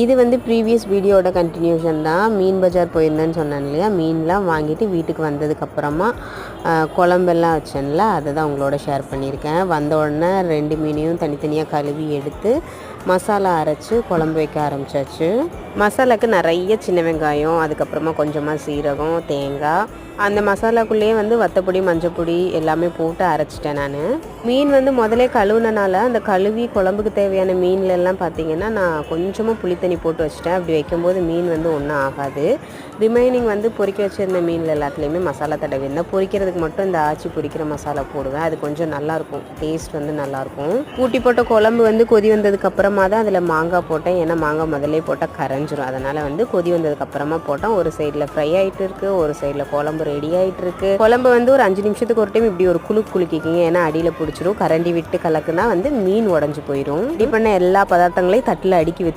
இது வந்து ப்ரீவியஸ் வீடியோட கண்டினியூஷன் தான். மீன் பஜார் போயிருந்தேன்னு சொன்னேன் இல்லையா, மீன்லாம் வாங்கிட்டு வீட்டுக்கு வந்ததுக்கப்புறமா குழம்பெல்லாம் வச்சேன்ல, அதை தான் உங்களோட ஷேர் பண்ணியிருக்கேன். வந்த உடனே 2 மீனையும் தனித்தனியாக கழுவி எடுத்து மசாலா அரைச்சி குழம்பு வைக்க ஆரம்பித்தாச்சு. மசாலாவுக்கு நிறைய சின்ன வெங்காயம், அதுக்கப்புறமா கொஞ்சமாக சீரகம், தேங்காய், அந்த மசாலாக்குள்ளேயே வந்து வத்தப்பொடி, மஞ்சப்பொடி எல்லாமே போட்டு அரைச்சிட்டேன் நான். மீன் வந்து முதலே கழுவுனனால அந்த கழுவி குழம்புக்கு தேவையான மீன்லெல்லாம் பார்த்திங்கன்னா நான் கொஞ்சமாக புளித்தண்ணி போட்டு வச்சுட்டேன். அப்படி வைக்கும்போது மீன் வந்து ஒன்றும் ஆகாது. ரிமைனிங் வந்து பொரிக்க வச்சுருந்த மீனில் எல்லாத்துலேயுமே மசாலா தடவிருந்தேன். பொரிக்கிறதுக்கு மட்டும் இந்த ஆச்சி பொரிக்கிற மசாலா போடுவேன். அது கொஞ்சம் நல்லாயிருக்கும், டேஸ்ட் வந்து நல்லாயிருக்கும். ஊட்டி போட்ட குழம்பு வந்து கொதி வந்ததுக்கப்புறமா தான் அதில் மாங்காய் போட்டேன். ஏன்னா மாங்காய் முதல்லே போட்டால் கரைஞ்சிரும். அதனால் வந்து கொதி வந்ததுக்கப்புறமா போட்டேன். ஒரு சைடில் ஃப்ரை ஆகிட்டு இருக்குது, ஒரு சைடில் குழம்பு ரெடி ஆகிட்டு இருக்கு. குழம்பு வந்து ஒரு 5 நிமிஷத்துக்கு ஒரு டைம் இப்படி ஒரு குலுக்கிக்கிங்க. ஏன்னா அடியில் பிடிச்சிரும். கரண்டி விட்டு கலக்குனா வந்து மீன் உடஞ்சி போயிடும். இப்படி பண்ண எல்லா பதார்த்தங்களையும் தட்டில் அடுக்கி வச்சு